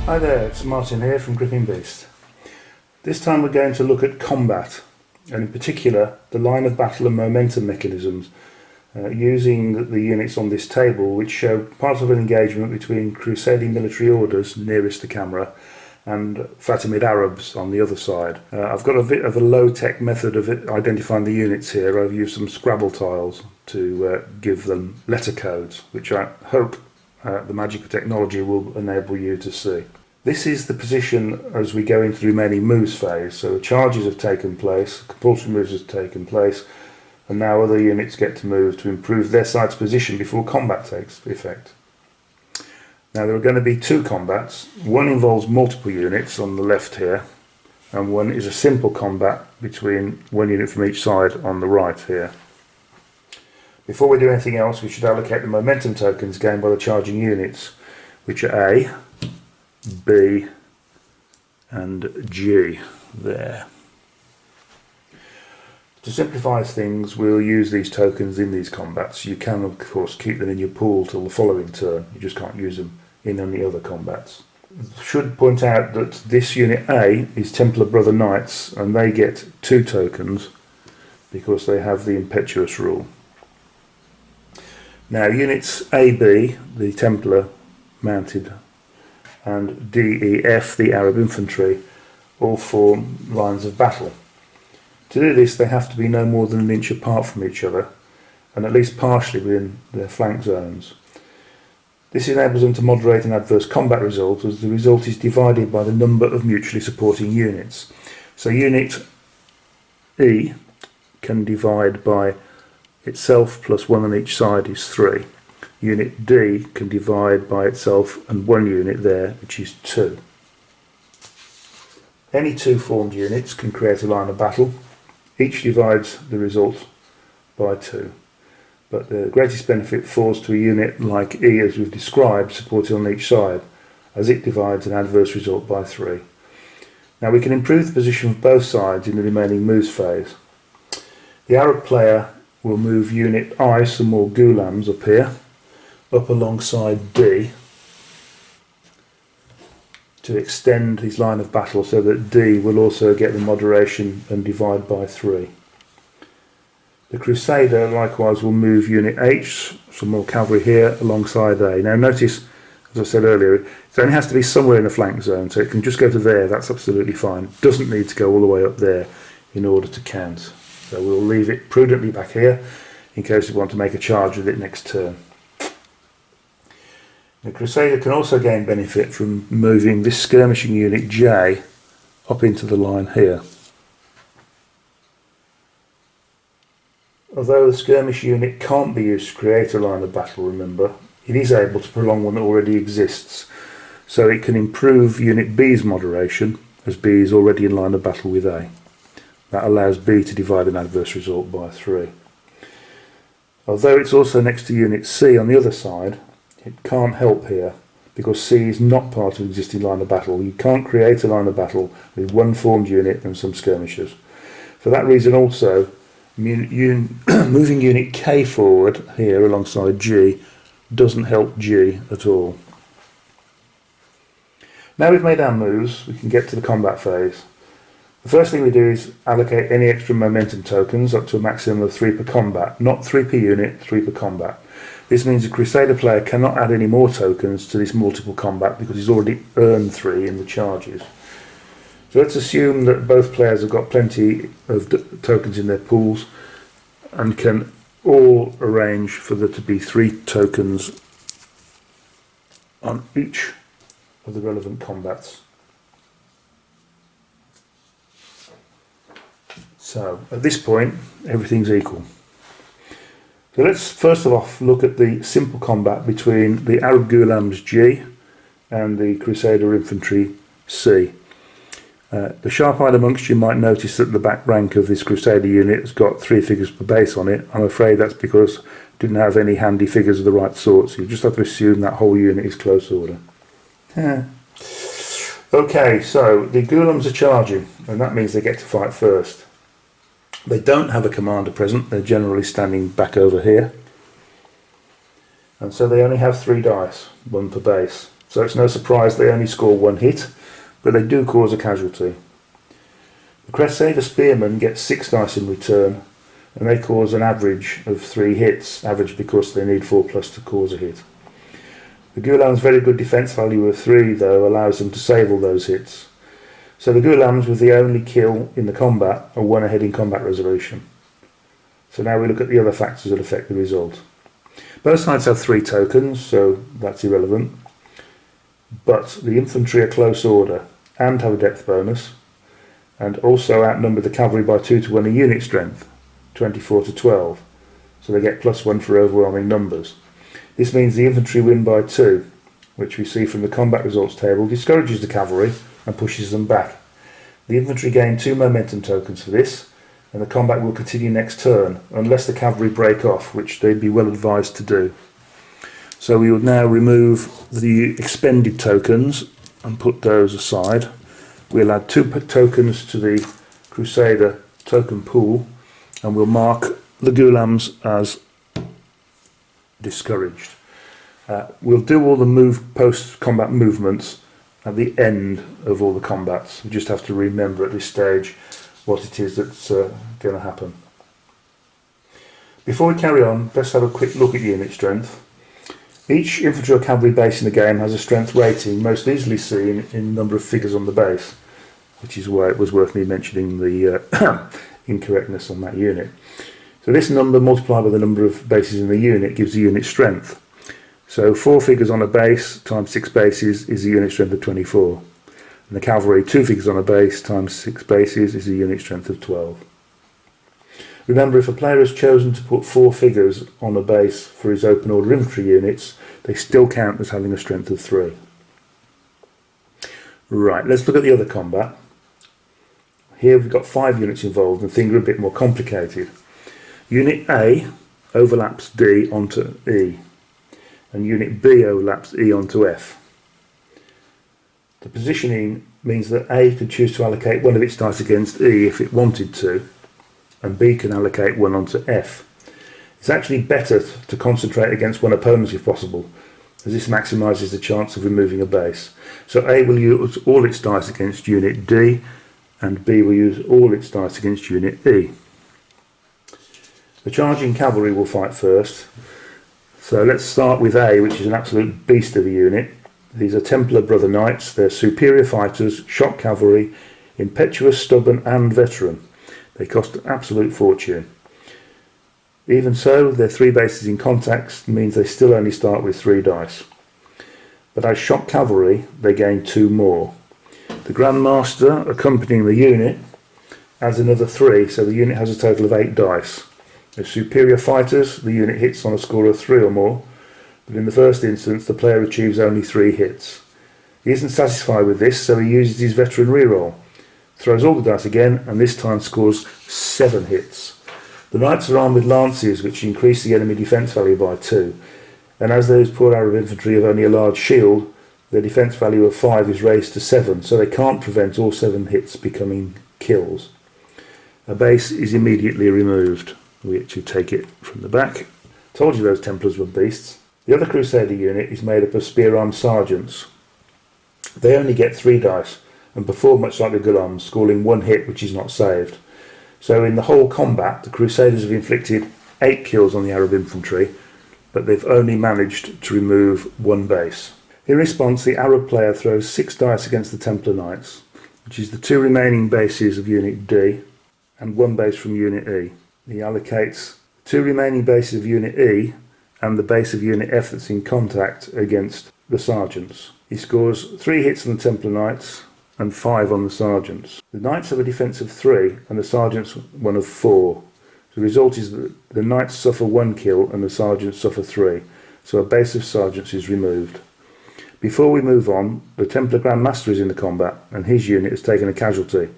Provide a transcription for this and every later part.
Hi there, it's Martin here from Gripping Beast. This time we're going to look at combat, and in particular the line of battle and momentum mechanisms, using the units on this table which show part of an engagement between crusading military orders nearest the camera and Fatimid Arabs on the other side. I've got a bit of a low-tech method of identifying the units here. I've used some Scrabble tiles to give them letter codes, which I hope the magic of technology will enable you to see. This is the position as we go into the remaining moves phase. So charges have taken place, compulsory moves have taken place, and now other units get to move to improve their side's position before combat takes effect. Now there are going to be two combats. One involves multiple units on the left here, and one is a simple combat between one unit from each side on the right here. Before we do anything else, we should allocate the momentum tokens gained by the charging units, which are A, B and G there. To simplify things, we'll use these tokens in these combats. You can of course keep them in your pool till the following turn, you just can't use them in any other combats. Should point out that this unit A is Templar Brother Knights, and they get 2 tokens because they have the impetuous rule. Now units AB, the Templar mounted, and DEF, the Arab infantry, all form lines of battle. To do this they have to be no more than an inch apart from each other and at least partially within their flank zones. This enables them to moderate an adverse combat result, as the result is divided by the number of mutually supporting units. So unit E can divide by itself plus 1 on each side is 3. Unit D can divide by itself and 1 unit there, which is 2. Any 2 formed units can create a line of battle. Each divides the result by 2. But the greatest benefit falls to a unit like E, as we've described, supported on each side, as it divides an adverse result by 3. Now we can improve the position of both sides in the remaining moves phase. The Arab player will move unit I, some more Ghulams up here, up alongside D, to extend his line of battle so that D will also get the moderation and divide by 3. The Crusader likewise will move unit H, some more cavalry here, alongside A. Now notice, as I said earlier, it only has to be somewhere in the flank zone, so it can just go to there, that's absolutely fine. It doesn't need to go all the way up there in order to count. So we'll leave it prudently back here in case we want to make a charge with it next turn. The Crusader can also gain benefit from moving this skirmishing unit J up into the line here. Although the skirmish unit can't be used to create a line of battle, remember, it is able to prolong one that already exists, so it can improve unit B's moderation, as B is already in line of battle with A. That allows B to divide an adverse result by 3. Although it's also next to unit C on the other side, it can't help here, because C is not part of the existing line of battle. You can't create a line of battle with 1 formed unit and some skirmishers. For that reason also, moving unit K forward here alongside G doesn't help G at all. Now we've made our moves, we can get to the combat phase. The first thing we do is allocate any extra momentum tokens up to a maximum of 3 per combat, not 3 per unit, 3 per combat. This means a Crusader player cannot add any more tokens to this multiple combat because he's already earned 3 in the charges. So let's assume that both players have got plenty of tokens in their pools and can all arrange for there to be 3 tokens on each of the relevant combats. So at this point everything's equal. So let's first of all look at the simple combat between the Arab Ghulams G and the Crusader Infantry C. The sharp-eyed amongst you might notice that the back rank of this Crusader unit has got 3 figures per base on it. I'm afraid that's because it didn't have any handy figures of the right sort, so you just have to assume that whole unit is close order. Okay, so the Ghulams are charging, and that means they get to fight first. They don't have a commander present, they're generally standing back over here. And so they only have 3 dice, 1 per base. so it's no surprise they only score 1 hit, but they do cause a casualty. The Crusader Spearmen get 6 dice in return, and they cause an average of 3 hits, average because they need 4+ to cause a hit. The Ghulam's very good defence value of 3 though allows them to save all those hits. So the Ghulams with the only kill in the combat are 1 ahead in combat resolution. So now we look at the other factors that affect the result. Both sides have 3 tokens, so that's irrelevant. But the infantry are close order and have a depth bonus, and also outnumber the cavalry by 2 to 1 in unit strength, 24 to 12. So they get +1 for overwhelming numbers. This means the infantry win by 2, which we see from the combat results table, discourages the cavalry and pushes them back. The infantry gain 2 momentum tokens for this, and the combat will continue next turn, unless the cavalry break off, which they'd be well advised to do. So we would now remove the expended tokens and put those aside. We'll add 2 tokens to the Crusader token pool, and we'll mark the Ghulams as discouraged. We'll do all the post-combat movements at the end of all the combats. We just have to remember at this stage what it is that's going to happen. Before we carry on, let's have a quick look at unit strength. Each infantry or cavalry base in the game has a strength rating most easily seen in the number of figures on the base, which is why it was worth me mentioning the incorrectness on that unit. So this number multiplied by the number of bases in the unit gives the unit strength. So 4 figures on a base times 6 bases is a unit strength of 24. And the cavalry, 2 figures on a base times 6 bases is a unit strength of 12. Remember, if a player has chosen to put 4 figures on a base for his open order infantry units, they still count as having a strength of 3. Right, let's look at the other combat. Here we've got 5 units involved and things are a bit more complicated. Unit A overlaps D onto E, and Unit B overlaps E onto F. The positioning means that A could choose to allocate 1 of its dice against E if it wanted to, and B can allocate 1 onto F. It's actually better to concentrate against 1 opponent if possible, as this maximises the chance of removing a base. So A will use all its dice against Unit D, and B will use all its dice against Unit E. The charging cavalry will fight first. So let's start with A, which is an absolute beast of a unit. These are Templar Brother Knights. They're superior fighters, shock cavalry, impetuous, stubborn and veteran. They cost an absolute fortune. Even so, their 3 bases in contact means they still only start with 3 dice. But as shock cavalry, they gain 2 more. The Grand Master, accompanying the unit, adds another 3, so the unit has a total of 8 dice. As superior fighters, the unit hits on a score of 3 or more, but in the first instance the player achieves only 3 hits. He isn't satisfied with this, so he uses his veteran reroll, throws all the dice again, and this time scores 7 hits. The knights are armed with lances, which increase the enemy defence value by 2, and as those poor Arab infantry have only a large shield, their defence value of 5 is raised to 7, so they can't prevent all 7 hits becoming kills. A base is immediately removed. We actually take it from the back. Told you those Templars were beasts. The other Crusader unit is made up of spear-armed sergeants. They only get 3 dice and perform much like the Ghulams, scoring 1 hit which is not saved. So in the whole combat, the Crusaders have inflicted 8 kills on the Arab infantry, but they've only managed to remove 1 base. In response, the Arab player throws 6 dice against the Templar Knights, which is the 2 remaining bases of Unit D and 1 base from Unit E. He allocates 2 remaining bases of Unit E and the base of Unit F that's in contact against the sergeants. He scores 3 hits on the Templar Knights and 5 on the sergeants. The Knights have a defence of 3 and the sergeants 1 of 4. The result is that the Knights suffer 1 kill and the sergeants suffer 3, so a base of sergeants is removed. Before we move on, the Templar Grand Master is in the combat and his unit has taken a casualty.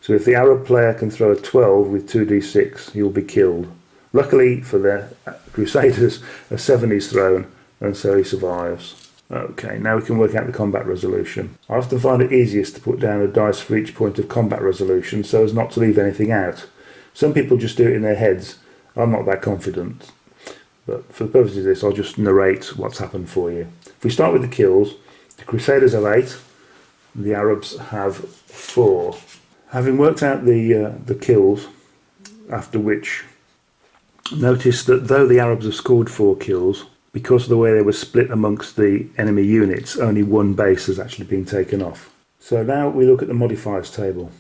So if the Arab player can throw a 12 with 2d6, he will be killed. Luckily for the Crusaders, a 7 is thrown, and so he survives. Okay, now we can work out the combat resolution. I often find it easiest to put down a dice for each point of combat resolution so as not to leave anything out. Some people just do it in their heads. I'm not that confident. But for the purposes of this, I'll just narrate what's happened for you. If we start with the kills, The Crusaders have 8, and the Arabs have 4. Having worked out the kills, after which, notice that though the Arabs have scored 4 kills, because of the way they were split amongst the enemy units, only 1 base has actually been taken off. So now we look at the modifiers table.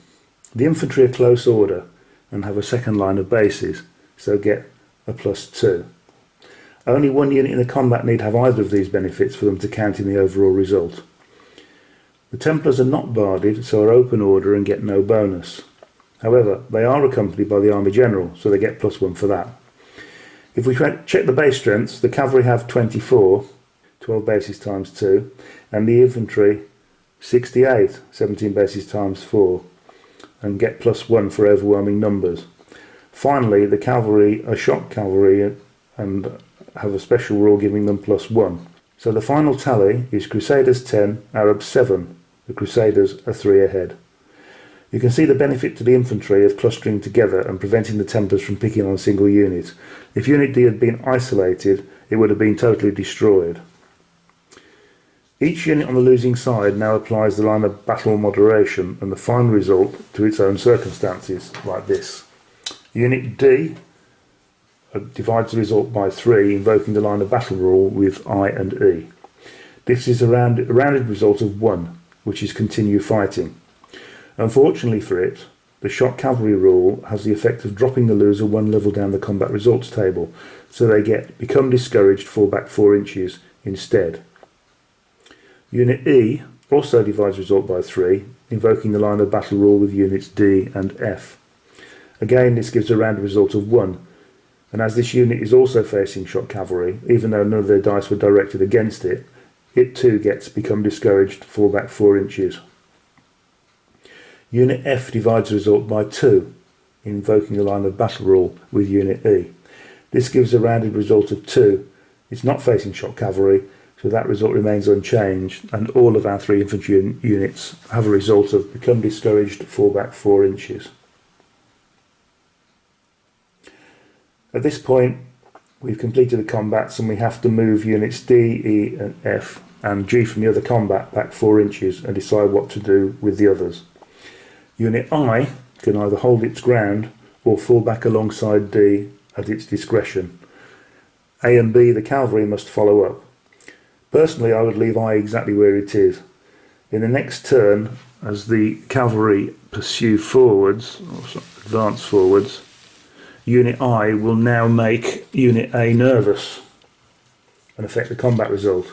The infantry are close order and have a second line of bases, so get a +2. Only 1 unit in the combat need have either of these benefits for them to count in the overall result. The Templars are not barded, so are open order and get no bonus. However, they are accompanied by the Army General, so they get +1 for that. If we check the base strengths, the Cavalry have 24, 12 bases times 2, and the Infantry 68, 17 bases times 4, and get +1 for overwhelming numbers. Finally, the Cavalry are shock cavalry and have a special rule giving them +1. So the final tally is Crusaders 10, Arabs 7. The Crusaders are 3 ahead. You can see the benefit to the infantry of clustering together and preventing the Templars from picking on a single unit. If Unit D had been isolated, it would have been totally destroyed. Each unit on the losing side now applies the line of battle moderation and the final result to its own circumstances, like this. Unit D divides the result by 3, invoking the line of battle rule with I and E. This is a rounded result of 1, which is continue fighting. Unfortunately for it, the shock cavalry rule has the effect of dropping the loser 1 level down the combat results table, so they become discouraged, fall back 4 inches instead. Unit E also divides result by 3, invoking the line of battle rule with units D and F. Again, this gives a rounded result of 1, and as this unit is also facing shock cavalry, even though none of their dice were directed against it, it too become discouraged, fall back 4 inches. Unit F divides the result by 2, invoking the line of battle rule with Unit E. This gives a rounded result of 2. It's not facing shock cavalry, so that result remains unchanged, and all of our 3 infantry units have a result of become discouraged, fall back 4 inches. At this point, we've completed the combats and we have to move units D, E and F and G from the other combat back 4 inches and decide what to do with the others. Unit I can either hold its ground or fall back alongside D at its discretion. A and B, the cavalry, must follow up. Personally, I would leave I exactly where it is. In the next turn, as the cavalry pursue forwards, or advance forwards, Unit I will now make Unit A nervous and affect the combat result.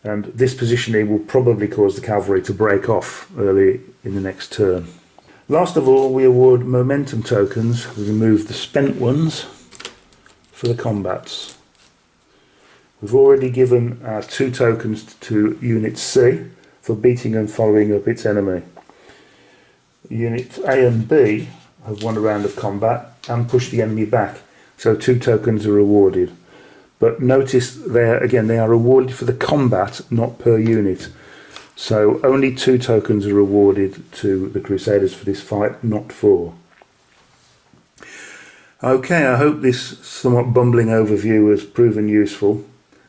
And this positioning will probably cause the cavalry to break off early in the next turn. Last of all, we award momentum tokens. We remove the spent ones for the combats. We've already given our 2 tokens to Unit C for beating and following up its enemy. Units A and B have won a round of combat and pushed the enemy back, so 2 tokens are awarded. But notice there again, they are awarded for the combat, not per unit. So only 2 tokens are awarded to the Crusaders for this fight, not 4. Okay, I hope this somewhat bumbling overview has proven useful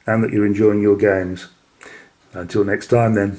and that you're enjoying your games. Until next time then.